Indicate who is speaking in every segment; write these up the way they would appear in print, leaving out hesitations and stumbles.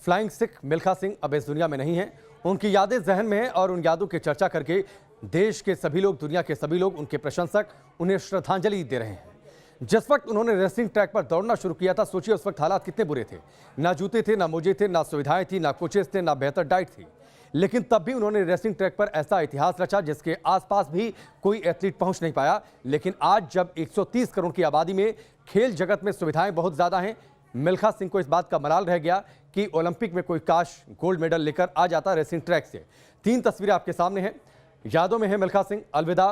Speaker 1: Flying Sikh Milkha Singh अब इस दुनिया में नहीं है। उनकी यादें जहन में हैं और उन यादों की चर्चा करके देश के सभी लोग, दुनिया के सभी लोग, उनके प्रशंसक उन्हें श्रद्धांजलि दे रहे हैं। जिस वक्त उन्होंने रेसलिंग ट्रैक पर दौड़ना शुरू किया था, सोचिए उस वक्त हालात कितने बुरे थे। ना जूते थे, ना मोजे थे, ना सुविधाएं थी, ना कोचेस थे, ना बेहतर डाइट थी। लेकिन तब भी उन्होंने रेसलिंग ट्रैक पर ऐसा इतिहास रचा जिसके आसपास भी कोई एथलीट पहुंच नहीं पाया। लेकिन आज जब 130 करोड़ की आबादी में खेल जगत में सुविधाएं बहुत ज्यादा हैं, मिल्खा सिंह को इस बात का मलाल रह गया कि ओलंपिक में कोई काश गोल्ड मेडल लेकर आ जाता रेसलिंग ट्रैक से। 3 तस्वीरें आपके सामने हैं। यादों में है मिल्खा सिंह, अलविदा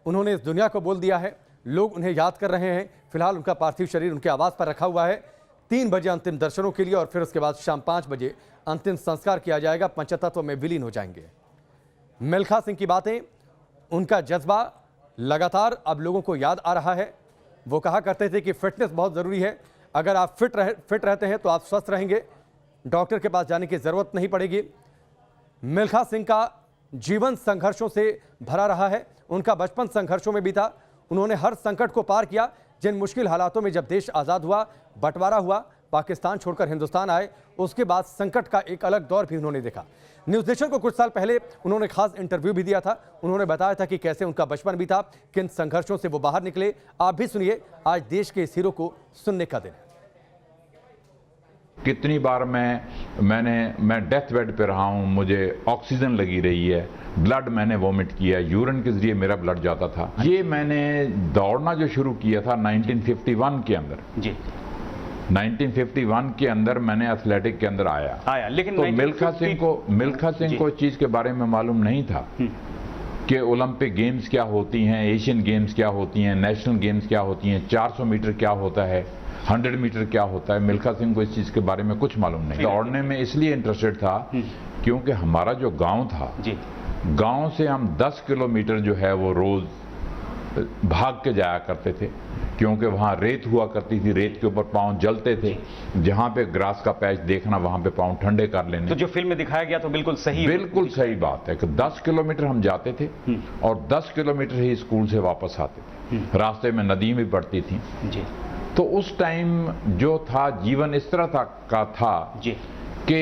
Speaker 1: उन्होंने इस दुनिया को बोल दिया है। लोग उन्हें याद कर रहे हैं। फिलहाल उनका पार्थिव शरीर उनके आवास पर रखा हुआ है। 3 बजे अंतिम दर्शनों के लिए और फिर उसके बाद शाम 5 बजे अंतिम संस्कार किया जाएगा। पंचतत्व में विलीन हो जाएंगे। मिल्खा सिंह की बातें, उनका जज्बा लगातार अब लोगों को याद आ रहा है। वो कहा करते थे कि फिटनेस बहुत ज़रूरी है। अगर आप फिट रहते हैं तो आप स्वस्थ रहेंगे, डॉक्टर के पास जाने की ज़रूरत नहीं पड़ेगी। मिल्खा सिंह का जीवन संघर्षों से भरा रहा है। उनका बचपन संघर्षों में बीता। उन्होंने हर संकट को पार किया। जिन मुश्किल हालातों में जब देश आज़ाद हुआ, बंटवारा हुआ, पाकिस्तान छोड़कर हिंदुस्तान आए, उसके बाद संकट का एक अलग दौर भी उन्होंने देखा। न्यूज़ नेशन को कुछ साल पहले उन्होंने खास इंटरव्यू भी दिया था। उन्होंने बताया था कि कैसे उनका बचपन बीता, किन संघर्षों से वो बाहर निकले। आप भी सुनिए, आज देश के इस हीरो को सुनने का दिन है।
Speaker 2: कितनी बार मैं डेथ बेड पे रहा हूं, मुझे ऑक्सीजन लगी रही है, ब्लड मैंने वॉमिट किया, यूरिन के जरिए मेरा ब्लड जाता था। ये मैंने दौड़ना जो शुरू किया था 1951 के अंदर जी, 1951 के अंदर मैंने एथलेटिक के अंदर आया। लेकिन तो मिल्खा सिंह को इस चीज के बारे में मालूम नहीं था कि ओलंपिक गेम्स क्या होती हैं, एशियन गेम्स क्या होती हैं, नेशनल गेम्स क्या होती हैं, 400 मीटर क्या होता है, 100 मीटर क्या होता है। मिल्खा सिंह को इस चीज के बारे में कुछ मालूम नहीं। दौड़ने में इसलिए इंटरेस्टेड था क्योंकि हमारा जो गांव था, गांव से हम 10 किलोमीटर जो है वो रोज भाग के जाया करते थे, क्योंकि वहां रेत हुआ करती थी, रेत के ऊपर पांव जलते थे। जहां पे ग्रास का पैच देखना, वहां पे पांव ठंडे कर लेने।
Speaker 3: तो जो फिल्म में दिखाया गया तो बिल्कुल सही
Speaker 2: बात है कि 10 किलोमीटर हम जाते थे और 10 किलोमीटर ही स्कूल से वापस आते थे। रास्ते में नदी भी पड़ती थी जी। तो उस टाइम जो था, जीवन इस तरह का था कि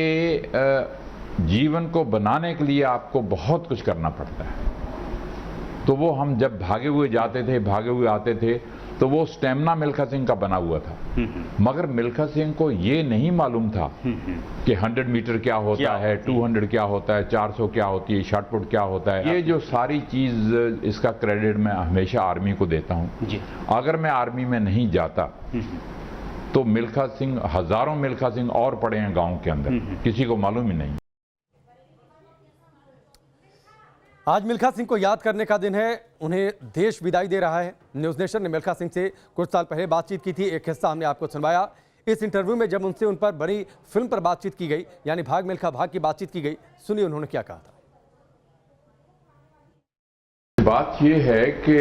Speaker 2: जीवन को बनाने के लिए आपको बहुत कुछ करना पड़ता है। तो वो हम जब भागे हुए जाते थे, भागे हुए आते थे, तो वो स्टेमिना मिल्खा सिंह का बना हुआ था। मगर मिल्खा सिंह को ये नहीं मालूम था कि 100 मीटर क्या होता है, 200 क्या होता है, 400 क्या होती है, शॉट पुट क्या होता है। ये जो सारी चीज, इसका क्रेडिट मैं हमेशा आर्मी को देता हूँ। अगर मैं आर्मी में नहीं जाता तो मिल्खा सिंह, हजारों मिल्खा सिंह और पड़े हैं गांव के अंदर, किसी को मालूम ही नहीं।
Speaker 1: आज मिल्खा सिंह को याद करने का दिन है। उन्हें देश विदाई दे रहा है। न्यूज़ नेशन ने मिल्खा सिंह से कुछ साल पहले बातचीत की थी। एक हिस्सा हमने आपको सुनवाया। इस इंटरव्यू में जब उनसे उन पर बड़ी फिल्म पर बातचीत की गई, यानी भाग मिल्खा भाग की बातचीत की गई, सुनिए उन्होंने क्या कहा था।
Speaker 2: बात यह है कि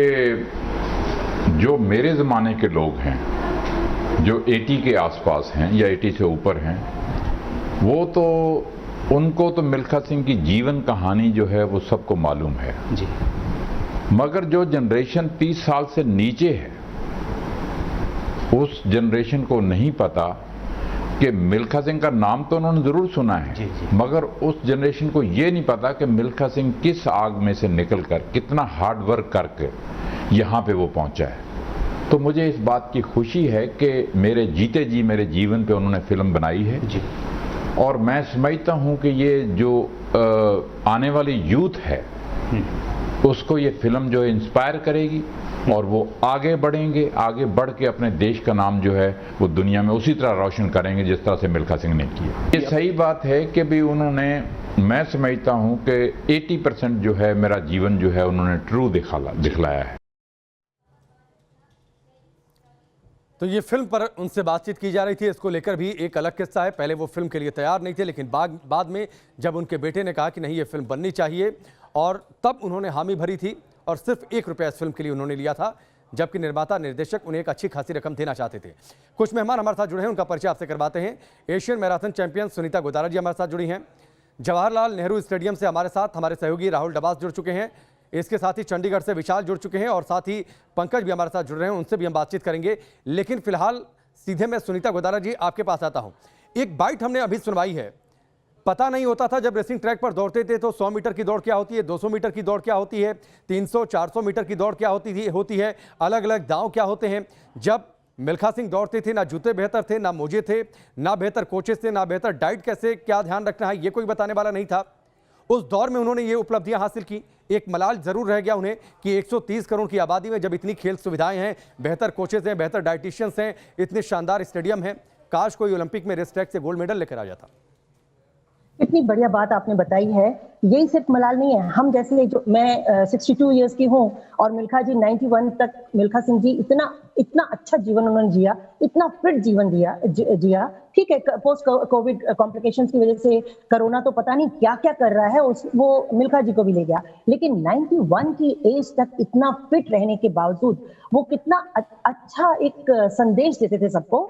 Speaker 2: जो मेरे जमाने के लोग हैं, जो 80 के आसपास हैं या 80 से ऊपर हैं, वो तो उनको तो मिल्खा सिंह की जीवन कहानी जो है वो सबको मालूम है जी। मगर जो जनरेशन 30 साल से नीचे है, उस जनरेशन को नहीं पता कि मिल्खा सिंह का नाम तो उन्होंने जरूर सुना है जी। मगर उस जनरेशन को ये नहीं पता कि मिल्खा सिंह किस आग में से निकलकर, कितना हार्ड वर्क करके यहाँ पे वो पहुंचा है। तो मुझे इस बात की खुशी है कि मेरे जीते जी मेरे जीवन पे उन्होंने फिल्म बनाई है जी। और मैं समझता हूं कि ये जो आने वाली यूथ है, उसको ये फिल्म जो है इंस्पायर करेगी और वो आगे बढ़ेंगे, आगे बढ़ के अपने देश का नाम जो है वो दुनिया में उसी तरह रोशन करेंगे जिस तरह से मिल्खा सिंह ने किया। ये सही बात है कि भी उन्होंने, मैं समझता हूं कि 80% जो है मेरा जीवन जो है उन्होंने ट्रू दिखलाया है।
Speaker 1: तो ये फिल्म पर उनसे बातचीत की जा रही थी। इसको लेकर भी एक अलग किस्सा है। पहले वो फिल्म के लिए तैयार नहीं थे, लेकिन बाद में जब उनके बेटे ने कहा कि नहीं ये फिल्म बननी चाहिए, और तब उन्होंने हामी भरी थी और सिर्फ 1 रुपया इस फिल्म के लिए उन्होंने लिया था, जबकि निर्माता निर्देशक उन्हें एक अच्छी खासी रकम देना चाहते थे। कुछ मेहमान हमारे साथ जुड़े हैं, उनका परिचय आपसे करवाते हैं। Asian marathon champion Sunita Godara ji हमारे साथ जुड़ी हैं। जवाहरलाल नेहरू स्टेडियम से हमारे साथ हमारे सहयोगी राहुल डबास जुड़ चुके हैं। इसके साथ ही चंडीगढ़ से विशाल जुड़ चुके हैं और साथ ही पंकज भी हमारे साथ जुड़ रहे हैं, उनसे भी हम बातचीत करेंगे। लेकिन फिलहाल सीधे मैं सुनीता गोदारा जी आपके पास आता हूं। एक बाइट हमने अभी सुनवाई है। पता नहीं होता था जब रेसिंग ट्रैक पर दौड़ते थे तो 100 मीटर की दौड़ क्या होती है, 200 मीटर की दौड़ क्या होती है, 300-400 मीटर की दौड़ क्या होती है, अलग अलग दांव क्या होते हैं। जब मिल्खा सिंह दौड़ते थे ना जूते बेहतर थे, ना मोजे थे, ना बेहतर कोचेस थे, ना बेहतर डाइट कैसे क्या ध्यान रखना है ये कोई बताने वाला नहीं था। उस दौर में उन्होंने ये उपलब्धियां हासिल की। एक मलाल जरूर रह गया उन्हें कि 130 करोड़ की आबादी में जब इतनी खेल सुविधाएं हैं, बेहतर कोचेस हैं, बेहतर डाइटिशियंस हैं, इतने शानदार स्टेडियम हैं, काश कोई ओलंपिक में रेस ट्रैक से गोल्ड मेडल लेकर आ जाता।
Speaker 4: कितनी बढ़िया बात आपने बताई है। यही सिर्फ मलाल नहीं है, हम जैसे जो मैं 62 इयर्स की हूँ और मिल्खा जी 91 तक, मिल्खा सिंह जी इतना अच्छा जीवन उन्होंने जिया, इतना फिट जीवन जिया। ठीक है, पोस्ट कोविड कॉम्प्लिकेशंस की वजह से कोरोना तो पता नहीं क्या क्या कर रहा है, वो मिल्खा जी को भी ले गया, लेकिन 91 की एज तक इतना फिट रहने के बावजूद वो कितना अच्छा एक संदेश देते थे सबको।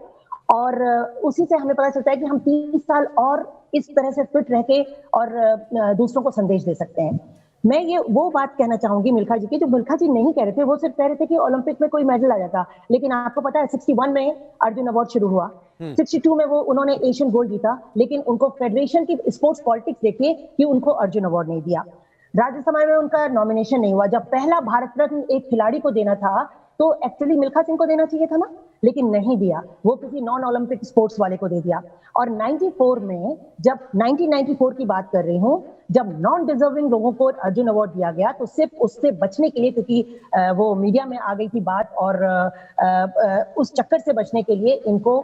Speaker 4: और उसी से हमें पता चलता है कि हम 30 साल और इस तरह से फिट रह के और दूसरों को संदेश दे सकते हैं। मैं ये वो बात कहना चाहूंगी मिल्खा जी की, जो मिल्खा जी नहीं कह रहे थे, वो सिर्फ कह रहे थे कि ओलंपिक में कोई मेडल आ जाता, लेकिन आपको पता है 61 में अर्जुन अवार्ड शुरू हुआ, 62 में वो उन्होंने एशियन गोल्ड जीता, लेकिन उनको फेडरेशन की स्पोर्ट्स पॉलिटिक्स देखिए कि उनको अर्जुन अवार्ड नहीं दिया। राज्यसभा में उनका नॉमिनेशन नहीं हुआ। जब पहला भारत रत्न एक खिलाड़ी को देना था तो एक्चुअली मिल्खा सिंह को देना चाहिए था ना, लेकिन नहीं दिया, वो किसी नॉन ओलंपिक स्पोर्ट्स वाले को दे दिया। और 94 में, जब 1994 की बात कर रही हूँ, जब नॉन डिजर्विंग लोगों को अर्जुन अवार्ड दिया गया तो सिर्फ उससे बचने के लिए, क्योंकि वो मीडिया में आ गई थी बात और उस चक्कर से बचने के लिए इनको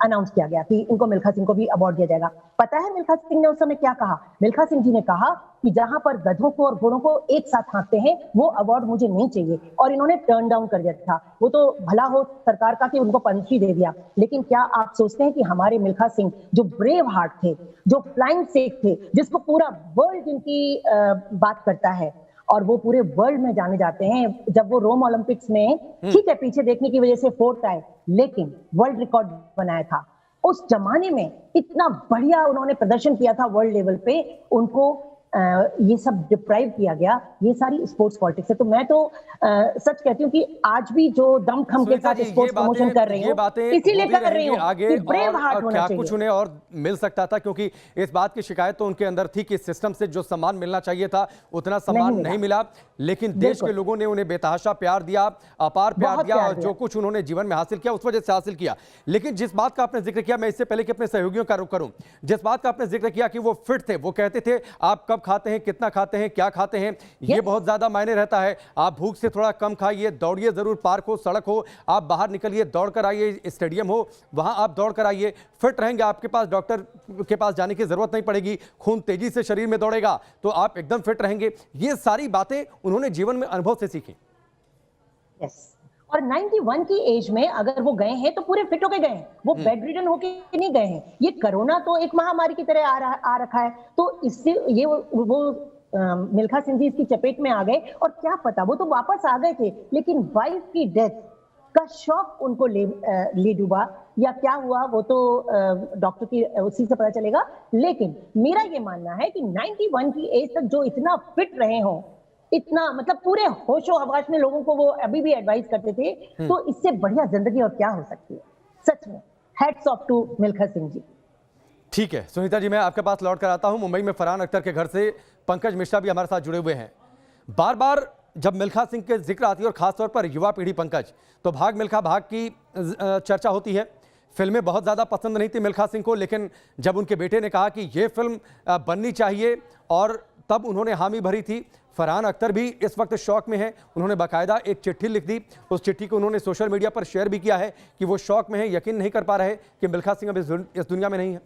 Speaker 4: अनाउंस किया गया कि इनको मिल्खा सिंह को भी अवार्ड दिया जाएगा। पता है मिल्खा सिंह ने उस समय क्या कहा? मिल्खा सिंह जी ने कहा कि जहां पर गधों को और घोड़ों को एक साथ हाँकते हैं वो अवार्ड मुझे नहीं चाहिए, और इन्होंने टर्न डाउन कर दिया था। वो तो भला हो सरकार का कि उनको पद्मश्री दे दिया, लेकिन क्या आप सोचते हैं कि हमारे मिल्खा सिंह जो ब्रेव हार्ट थे, जो फ्लाइंग सेफ थे, जिसको पूरा वर्ल्ड जिनकी बात करता है और वो पूरे वर्ल्ड में जाने जाते हैं, जब वो रोम ओलंपिक्स में, ठीक है पीछे देखने की वजह से 4th आए, लेकिन वर्ल्ड रिकॉर्ड बनाया था। उस जमाने में इतना बढ़िया उन्होंने प्रदर्शन किया था वर्ल्ड लेवल पे, उनको ये सब डिप्राइव किया गया। ये सारी स्पोर्ट्स पॉलिटिक्स है। तो मैं तो सच कहती हूँ कि आज भी जो दमखम के साथ स्पोर्ट्स प्रमोशन कर रही हूँ, इसीलिए कर रही हूँ
Speaker 1: आगे
Speaker 4: ब्रेव हार्ट होना
Speaker 1: क्या
Speaker 4: चाहिए।
Speaker 1: कुछ उन्हें और मिल सकता था, क्योंकि इस बात की शिकायत तो उनके अंदर थी कि सिस्टम से जो सम्मान मिलना चाहिए था उतना सम्मान नहीं मिला, लेकिन देश के लोगों ने उन्हें बेतहाशा प्यार दिया, अपार प्यार दिया, और जो कुछ उन्होंने जीवन में हासिल किया उस वजह से हासिल किया। लेकिन जिस बात का आपने जिक्र किया, मैं इससे पहले कि अपने सहयोगियों का रुख करूं, जिस बात का आपने जिक्र किया कि वो फिट थे, वो कहते थे आप कब खाते हैं, कितना खाते हैं, क्या खाते हैं, ये बहुत ज्यादा मायने रहता है। आप भूख से थोड़ा कम खाइए, दौड़िए जरूर, पार्क हो, सड़क हो, आप बाहर निकलिए, दौड़ कर आइए, स्टेडियम हो वहां आप दौड़ कर आइए, फिट रहेंगे, आपके पास डॉक्टर के पास जाने की जरूरत नहीं पड़ेगी, खून तेजी से शरीर में दौड़ेगा तो आप एकदम फिट रहेंगे। ये सारी बातें उन्होंने जीवन में अनुभव से सीखी।
Speaker 4: और 91 की एज में अगर वो गए हैं तो पूरे फिट होके गए हैं, वो बेड रिडन होके नहीं गए हैं। ये कोरोना तो एक महामारी की तरह आ रखा है, तो इससे ये वो मिल्खा सिंह जी इसकी चपेट में आ गए, और क्या पता, वो तो वापस आ गए थे, लेकिन वाइफ की डेथ का शॉक उनको ले डूबा, या क्या हुआ वो तो डॉक्टर की उसी से पता चलेगा। लेकिन मेरा ये मानना है कि 91 की एज तक जो इतना फिट रहे हों, इतना मतलब पूरे होशो हवास में लोगों को वो अभी भी एडवाइस करते थे, तो इससे बढ़िया जिंदगी और क्या हो सकती है। सच में hats off to Milkha Singh ji.
Speaker 1: ठीक है सुनीता जी, मैं आपके पास लौट कर आता हूं। मुंबई में फरहान अख्तर के घर से पंकज मिश्रा भी हमारे साथ जुड़े हुए हैं। बार बार जब मिल्खा सिंह के जिक्र आती है, और खासतौर पर युवा पीढ़ी पंकज, तो भाग मिल्खा भाग की चर्चा होती है। फिल्में बहुत ज़्यादा पसंद नहीं थी मिल्खा सिंह को, लेकिन जब उनके बेटे ने कहा कि ये फिल्म बननी चाहिए, और तब उन्होंने हामी भरी थी। फरहान अख्तर भी इस वक्त शौक में है। उन्होंने बाकायदा एक चिट्ठी लिख दी, उस चिट्ठी को उन्होंने सोशल मीडिया पर शेयर भी किया है कि वो शौक में है, यकीन नहीं कर पा रहे कि मिल्खा सिंह अब इस दुनिया में नहीं है।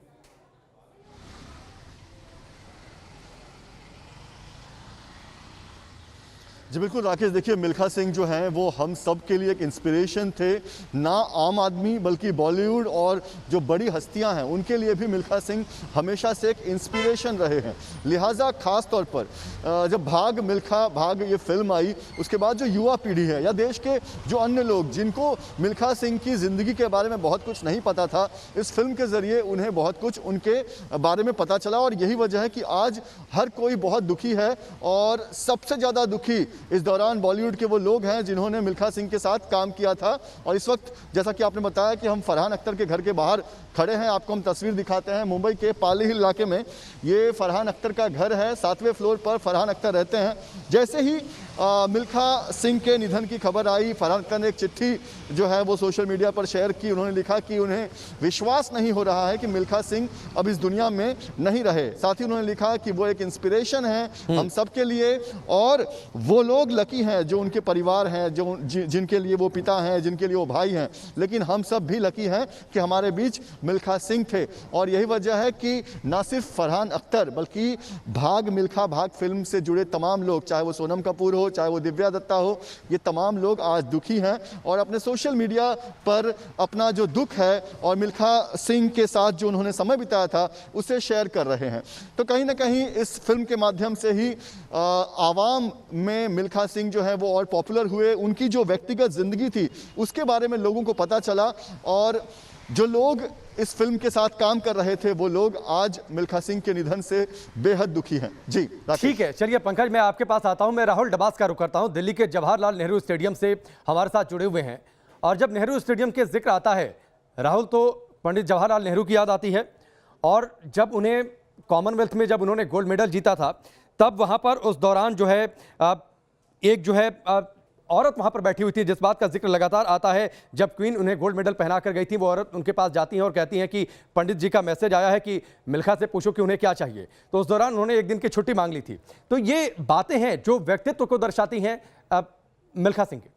Speaker 5: जी बिल्कुल राकेश, देखिए मिल्खा सिंह जो हैं वो हम सब के लिए एक इंस्पिरेशन थे, ना आम आदमी बल्कि बॉलीवुड और जो बड़ी हस्तियां हैं उनके लिए भी मिल्खा सिंह हमेशा से एक इंस्पिरेशन रहे हैं। लिहाजा ख़ास तौर पर जब भाग मिल्खा भाग ये फिल्म आई, उसके बाद जो युवा पीढ़ी है या देश के जो अन्य लोग जिनको मिल्खा सिंह की ज़िंदगी के बारे में बहुत कुछ नहीं पता था, इस फिल्म के ज़रिए उन्हें बहुत कुछ उनके बारे में पता चला। और यही वजह है कि आज हर कोई बहुत दुखी है, और सबसे ज़्यादा दुखी इस दौरान बॉलीवुड के वो लोग हैं जिन्होंने मिल्खा सिंह के साथ काम किया था। और इस वक्त जैसा कि आपने बताया कि हम फरहान अख्तर के घर के बाहर खड़े हैं, आपको हम तस्वीर दिखाते हैं। मुंबई के पाली हिल इलाके में ये फरहान अख्तर का घर है, 7वें फ्लोर पर फरहान अख्तर रहते हैं। जैसे ही मिल्खा सिंह के निधन की खबर आई, फरहान अख्तर ने एक चिट्ठी जो है वो सोशल मीडिया पर शेयर की। उन्होंने लिखा कि उन्हें विश्वास नहीं हो रहा है कि मिल्खा सिंह अब इस दुनिया में नहीं रहे। साथ ही उन्होंने लिखा कि वो एक इंस्पिरेशन है हम सब के लिए, और वो लोग लकी हैं जो उनके परिवार हैं, जो जिनके लिए वो पिता हैं, जिनके लिए वो भाई हैं, लेकिन हम सब भी लकी हैं कि हमारे बीच मिल्खा सिंह थे। और यही वजह है कि ना सिर्फ फरहान अख्तर बल्कि भाग मिल्खा भाग फिल्म से जुड़े तमाम लोग, चाहे वो सोनम कपूर हो, चाहे वो दिव्या दत्ता हो, ये तमाम लोग आज दुखी हैं और अपने सोशल मीडिया पर अपना जो दुख है और मिल्खा सिंह के साथ जो उन्होंने समय बिताया था उसे शेयर कर रहे हैं। तो कहीं ना कहीं इस फिल्म के माध्यम से ही आवाम में मिल्खा सिंह जो है वो और पॉपुलर हुए। उनकी जो व्यक्तिगत जिंदगी थी उसके बारे में लोगों को पता चला, और जो लोग इस फिल्म के साथ काम कर रहे थे वो लोग आज मिल्खा सिंह के निधन से बेहद दुखी हैं। जी
Speaker 1: ठीक है, चलिए पंकज मैं आपके पास आता हूं। मैं राहुल डबास का रुख करता हूं। दिल्ली के जवाहरलाल नेहरू स्टेडियम से हमारे साथ जुड़े हुए हैं, और जब नेहरू स्टेडियम के जिक्र आता है राहुल तो पंडित जवाहरलाल नेहरू की याद आती है। और जब उन्हें कॉमनवेल्थ में जब उन्होंने गोल्ड मेडल जीता था तब वहां पर उस दौरान जो है एक जो है औरत वहां पर बैठी हुई थी, जिस बात का जिक्र लगातार आता है। जब क्वीन उन्हें गोल्ड मेडल पहना कर गई थी, वो औरत उनके पास जाती है और कहती है कि पंडित जी का मैसेज आया है कि मिल्खा से पूछो कि उन्हें क्या चाहिए। तो उस दौरान उन्होंने एक दिन की छुट्टी मांग ली थी। तो ये बातें हैं जो व्यक्तित्व को दर्शाती हैं मिल्खा सिंह के।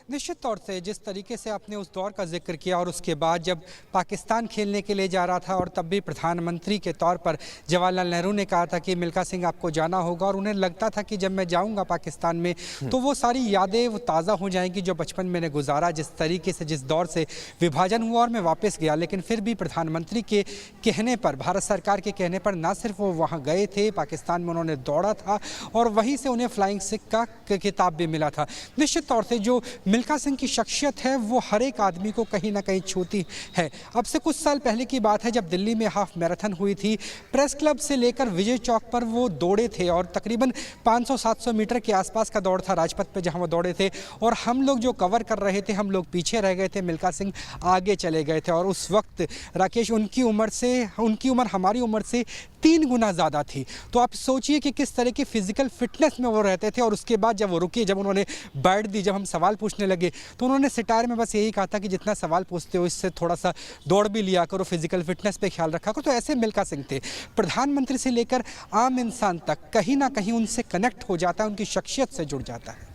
Speaker 6: निश्चित तौर से जिस तरीके से आपने उस दौर का जिक्र किया, और उसके बाद जब पाकिस्तान खेलने के लिए जा रहा था और तब भी प्रधानमंत्री के तौर पर जवाहरलाल नेहरू ने कहा था कि मिल्खा सिंह आपको जाना होगा, और उन्हें लगता था कि जब मैं जाऊंगा पाकिस्तान में तो वो सारी यादें वो ताज़ा हो जाएंगी जो बचपन मैंने गुजारा, जिस तरीके से जिस दौर से विभाजन हुआ और मैं वापस गया। लेकिन फिर भी प्रधानमंत्री के कहने पर, भारत सरकार के कहने पर ना सिर्फ वो वहाँ गए थे, पाकिस्तान में उन्होंने दौड़ा था और वहीं से उन्हें फ्लाइंग सिख का खिताब भी मिला था। निश्चित तौर से जो मिल्खा सिंह की शख्सियत है वो हर एक आदमी को कहीं ना कहीं छूती है। अब से कुछ साल पहले की बात है जब दिल्ली में हाफ मैराथन हुई थी, प्रेस क्लब से लेकर विजय चौक पर वो दौड़े थे और तकरीबन 500-700 मीटर के आसपास का दौड़ था राजपथ पे जहां वो दौड़े थे, और हम लोग जो कवर कर रहे थे हम लोग पीछे रह गए थे, मिल्खा सिंह आगे चले गए थे। और उस वक्त राकेश उनकी उम्र हमारी उम्र से 3 गुना ज़्यादा थी। तो आप सोचिए कि किस तरह की फिजिकल फिटनेस में वो रहते थे। और उसके बाद जब वो रुके, जब उन्होंने बैठ दी, जब हम सवाल पूछने लगे तो उन्होंने सिटायर में बस यही कहा था कि जितना सवाल पूछते हो इससे थोड़ा सा दौड़ भी लिया करो, फिजिकल फिटनेस पे ख्याल रखा करो। तो ऐसे मिल्खा सिंह थे। प्रधानमंत्री से लेकर आम इंसान तक कहीं ना कहीं उनसे कनेक्ट हो जाता है, उनकी शख्सियत से जुड़ जाता है।